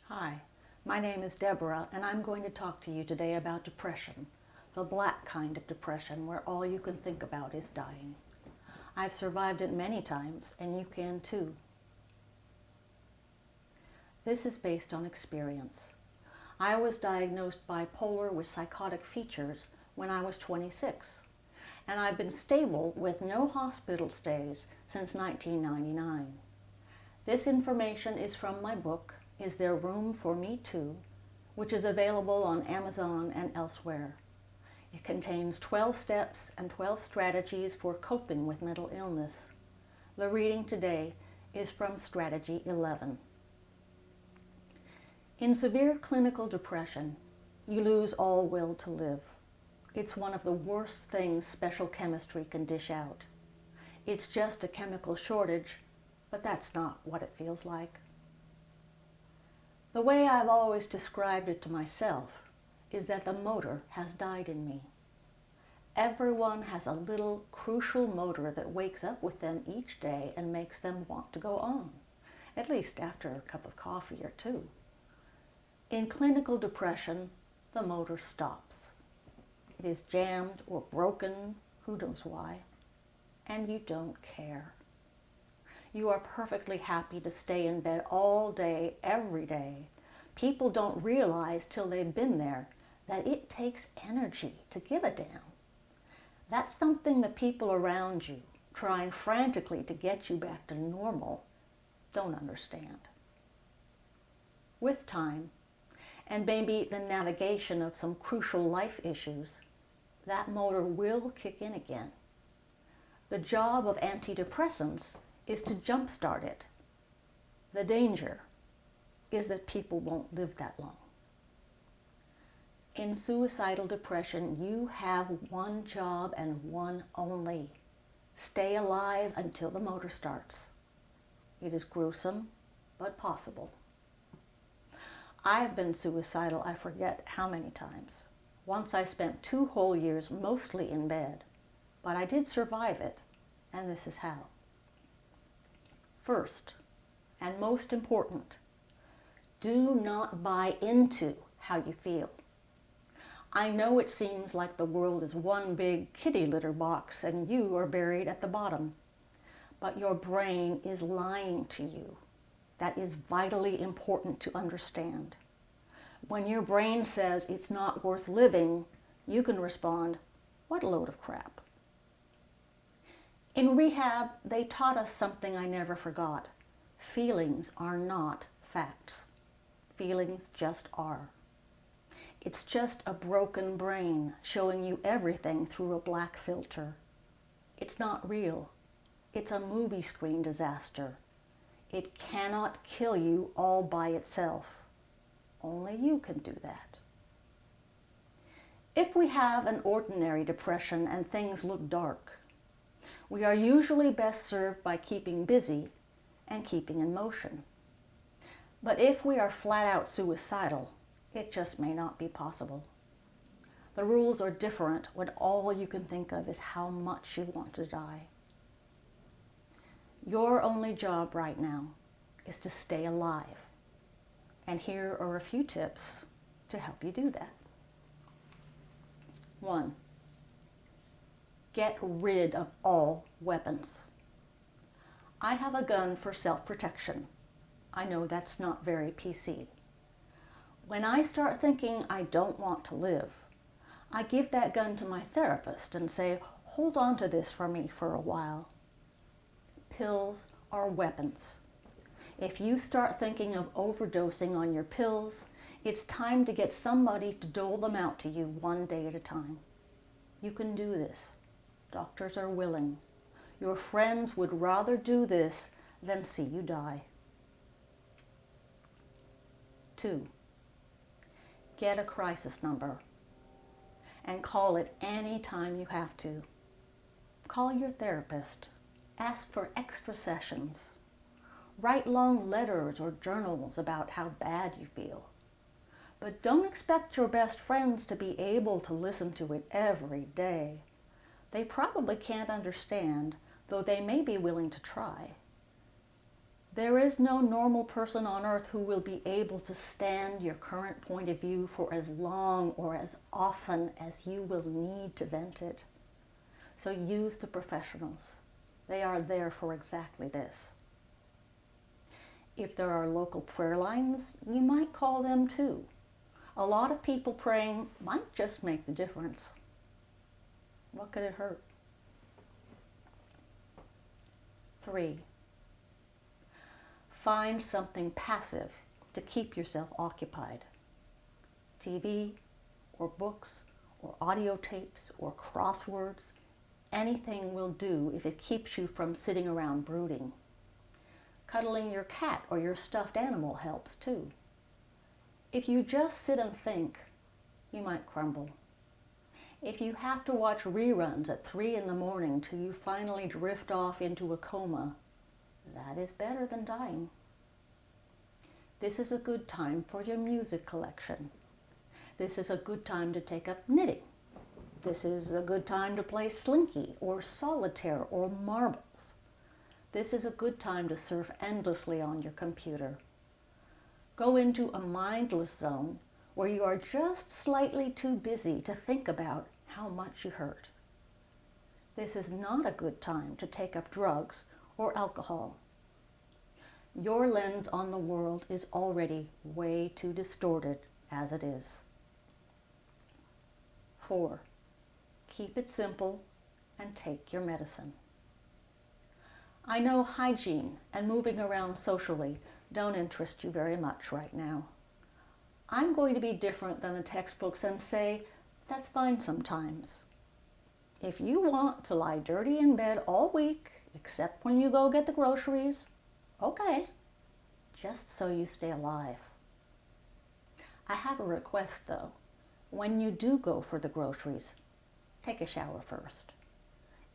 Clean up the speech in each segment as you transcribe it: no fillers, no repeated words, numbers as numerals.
Hi, my name is Deborah, and I'm going to talk to you today about depression, the black kind of depression where all you can think about is dying. I've survived it many times, and you can too. This is based on experience. I was diagnosed bipolar with psychotic features when I was 26, and I've been stable with no hospital stays since 1999. This information is from my book, Is There Room for Me Too?, which is available on Amazon and elsewhere. It contains 12 steps and 12 strategies for coping with mental illness. The reading today is from Strategy 11. In severe clinical depression, you lose all will to live. It's one of the worst things special chemistry can dish out. It's just a chemical shortage, but that's not what it feels like. The way I've always described it to myself is that the motor has died in me. Everyone has a little crucial motor that wakes up with them each day and makes them want to go on, at least after a cup of coffee or two. In clinical depression, the motor stops. It is jammed or broken, who knows why, and you don't care. You are perfectly happy to stay in bed all day, every day. People don't realize till they've been there that it takes energy to give a damn. That's something the people around you, trying frantically to get you back to normal, don't understand. With time, and maybe the navigation of some crucial life issues, that motor will kick in again. The job of antidepressants is to jumpstart it. The danger is that people won't live that long. In suicidal depression, you have one job and one only. Stay alive until the motor starts. It is gruesome, but possible. I have been suicidal, I forget how many times. Once I spent 2 whole years mostly in bed, but I did survive it, and this is how. First, and most important, do not buy into how you feel. I know it seems like the world is one big kitty litter box and you are buried at the bottom, but your brain is lying to you. That is vitally important to understand. When your brain says it's not worth living, you can respond, "What a load of crap." In rehab, they taught us something I never forgot. Feelings are not facts. Feelings just are. It's just a broken brain showing you everything through a black filter. It's not real. It's a movie screen disaster. It cannot kill you all by itself. Only you can do that. If we have an ordinary depression and things look dark, we are usually best served by keeping busy and keeping in motion. But if we are flat out suicidal, it just may not be possible. The rules are different when all you can think of is how much you want to die. Your only job right now is to stay alive. And here are a few tips to help you do that. 1. Get rid of all weapons. I have a gun for self-protection. I know that's not very PC. When I start thinking I don't want to live, I give that gun to my therapist and say, "Hold on to this for me for a while." Pills are weapons. If you start thinking of overdosing on your pills, it's time to get somebody to dole them out to you one day at a time. You can do this. Doctors are willing. Your friends would rather do this than see you die. 2. Get a crisis number and call it any time you have to. Call your therapist. Ask for extra sessions. Write long letters or journals about how bad you feel. But don't expect your best friends to be able to listen to it every day. They probably can't understand, though they may be willing to try. There is no normal person on earth who will be able to stand your current point of view for as long or as often as you will need to vent it. So use the professionals. They are there for exactly this. If there are local prayer lines, you might call them too. A lot of people praying might just make the difference. What could it hurt? 3. Find something passive to keep yourself occupied. TV, or books, or audio tapes, or crosswords. Anything will do if it keeps you from sitting around brooding. Cuddling your cat or your stuffed animal helps too. If you just sit and think, you might crumble. If you have to watch reruns at 3 in the morning till you finally drift off into a coma, that is better than dying. This is a good time for your music collection. This is a good time to take up knitting. This is a good time to play Slinky or Solitaire or marbles. This is a good time to surf endlessly on your computer. Go into a mindless zone where you are just slightly too busy to think about how much you hurt. This is not a good time to take up drugs or alcohol. Your lens on the world is already way too distorted as it is. 4. Keep it simple and take your medicine. I know hygiene and moving around socially don't interest you very much right now. I'm going to be different than the textbooks and say that's fine sometimes. If you want to lie dirty in bed all week, except when you go get the groceries, okay, just so you stay alive. I have a request though. When you do go for the groceries, take a shower first.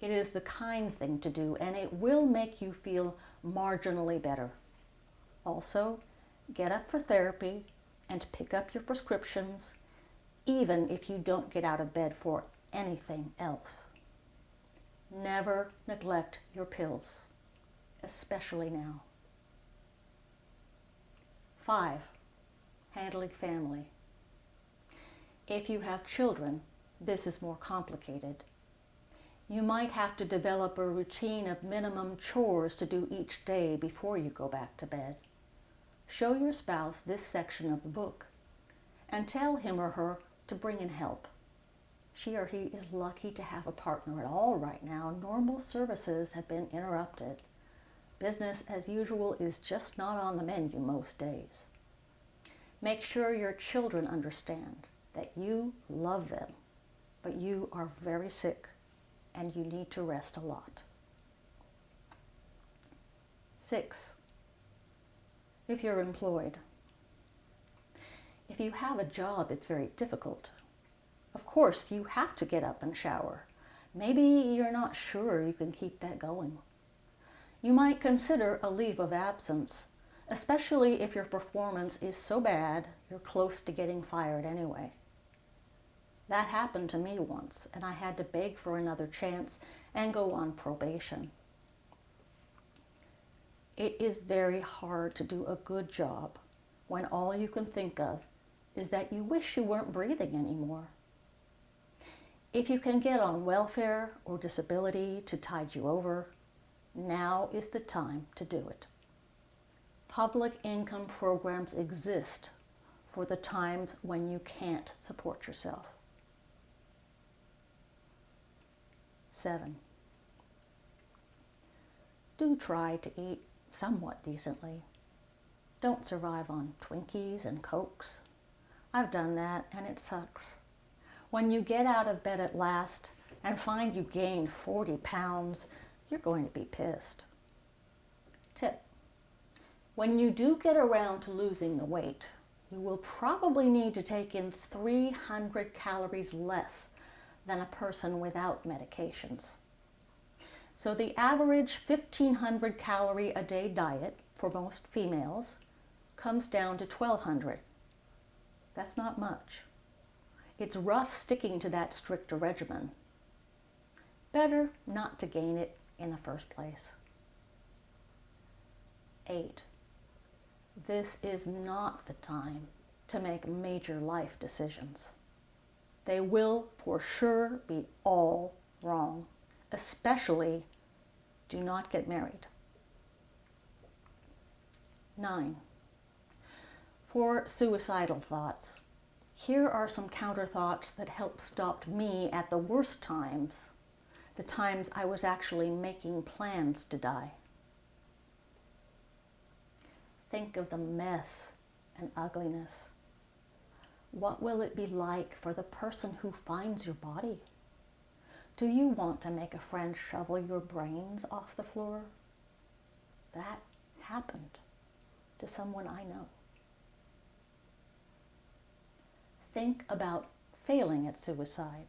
It is the kind thing to do, and it will make you feel marginally better. Also, get up for therapy and pick up your prescriptions, even if you don't get out of bed for anything else. Never neglect your pills, especially now. 5. Handling family. If you have children, this is more complicated. You might have to develop a routine of minimum chores to do each day before you go back to bed. Show your spouse this section of the book and tell him or her to bring in help. She or he is lucky to have a partner at all right now. Normal services have been interrupted. Business as usual is just not on the menu most days. Make sure your children understand that you love them, but you are very sick and you need to rest a lot. 6. If you're employed. If you have a job, it's very difficult. Of course, you have to get up and shower. Maybe you're not sure you can keep that going. You might consider a leave of absence, especially if your performance is so bad you're close to getting fired anyway. That happened to me once, and I had to beg for another chance and go on probation. It is very hard to do a good job when all you can think of is that you wish you weren't breathing anymore. If you can get on welfare or disability to tide you over, now is the time to do it. Public income programs exist for the times when you can't support yourself. 7. Do try to eat somewhat decently. Don't survive on Twinkies and Cokes. I've done that and it sucks. When you get out of bed at last and find you gained 40 pounds, you're going to be pissed. Tip: when you do get around to losing the weight, you will probably need to take in 300 calories less than a person without medications. So the average 1,500 calorie a day diet for most females comes down to 1,200. That's not much. It's rough sticking to that stricter regimen. Better not to gain it in the first place. 8. This is not the time to make major life decisions. They will for sure be all wrong, especially do not get married. 9. For suicidal thoughts, here are some counter thoughts that helped stop me at the worst times, the times I was actually making plans to die. Think of the mess and ugliness. What will it be like for the person who finds your body? Do you want to make a friend shovel your brains off the floor? That happened to someone I know. Think about failing at suicide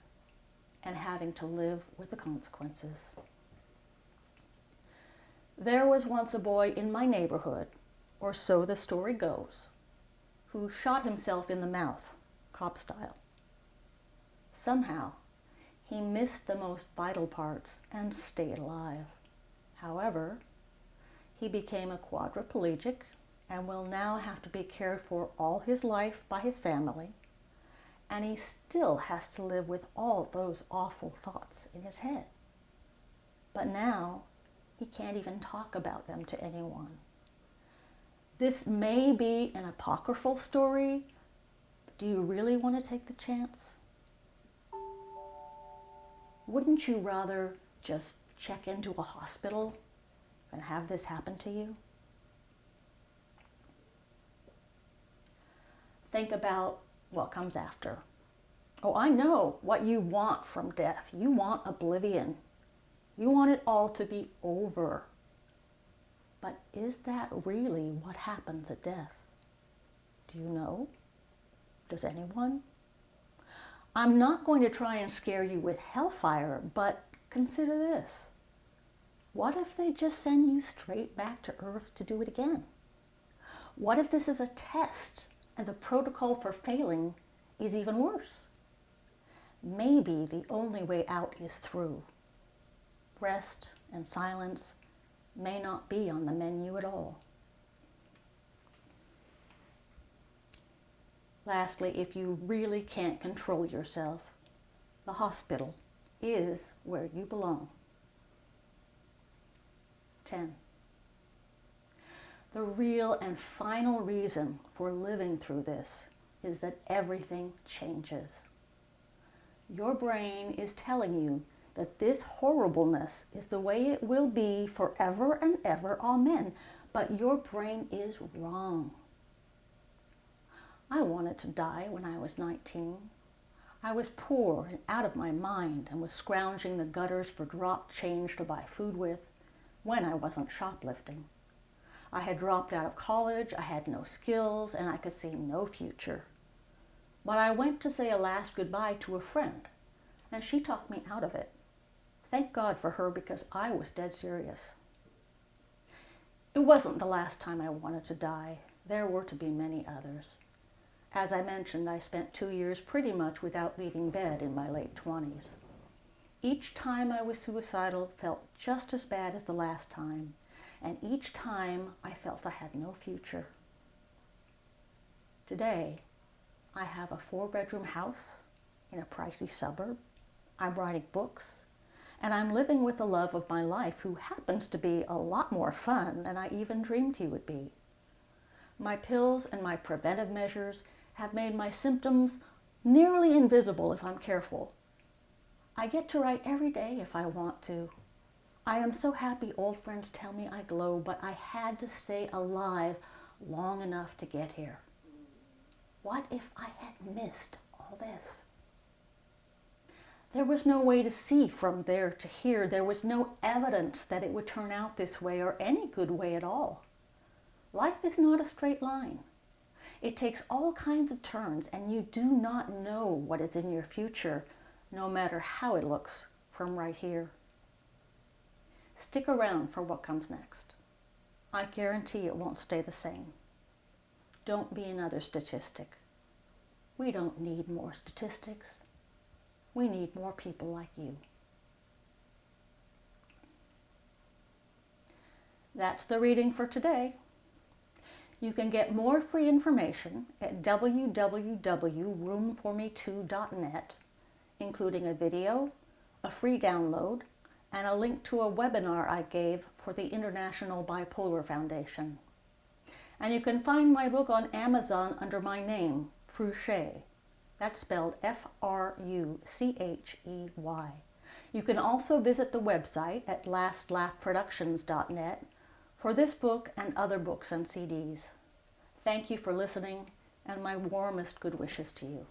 and having to live with the consequences. There was once a boy in my neighborhood, or so the story goes, who shot himself in the mouth, cop style. Somehow, he missed the most vital parts and stayed alive. However, he became a quadriplegic and will now have to be cared for all his life by his family, and he still has to live with all those awful thoughts in his head. But now, he can't even talk about them to anyone. This may be an apocryphal story. Do you really want to take the chance? Wouldn't you rather just check into a hospital than have this happen to you? Think about what comes after. Oh, I know what you want from death. You want oblivion. You want it all to be over. But is that really what happens at death? Do you know? Does anyone? I'm not going to try and scare you with hellfire, but consider this. What if they just send you straight back to Earth to do it again? What if this is a test and the protocol for failing is even worse? Maybe the only way out is through. Rest and silence may not be on the menu at all. Lastly, if you really can't control yourself, the hospital is where you belong. 10. The real and final reason for living through this is that everything changes. Your brain is telling you that this horribleness is the way it will be forever and ever, amen. But your brain is wrong. I wanted to die when I was 19. I was poor and out of my mind and was scrounging the gutters for drop change to buy food with when I wasn't shoplifting. I had dropped out of college, I had no skills, and I could see no future. But I went to say a last goodbye to a friend, and she talked me out of it. Thank God for her, because I was dead serious. It wasn't the last time I wanted to die. There were to be many others. As I mentioned, I spent 2 years pretty much without leaving bed in my late 20s. Each time I was suicidal felt just as bad as the last time, and each time I felt I had no future. Today, I have a 4-bedroom house in a pricey suburb. I'm writing books, and I'm living with the love of my life, who happens to be a lot more fun than I even dreamed he would be. My pills and my preventive measures have made my symptoms nearly invisible if I'm careful. I get to write every day if I want to. I am so happy old friends tell me I glow, but I had to stay alive long enough to get here. What if I had missed all this? There was no way to see from there to here. There was no evidence that it would turn out this way or any good way at all. Life is not a straight line. It takes all kinds of turns, and you do not know what is in your future, no matter how it looks from right here. Stick around for what comes next. I guarantee it won't stay the same. Don't be another statistic. We don't need more statistics. We need more people like you. That's the reading for today. You can get more free information at www.roomforme2.net, including a video, a free download, and a link to a webinar I gave for the International Bipolar Foundation. And you can find my book on Amazon under my name, Fruchay. That's spelled F-R-U-C-H-E-Y. You can also visit the website at lastlaughproductions.net for this book and other books and CDs. Thank you for listening, and my warmest good wishes to you.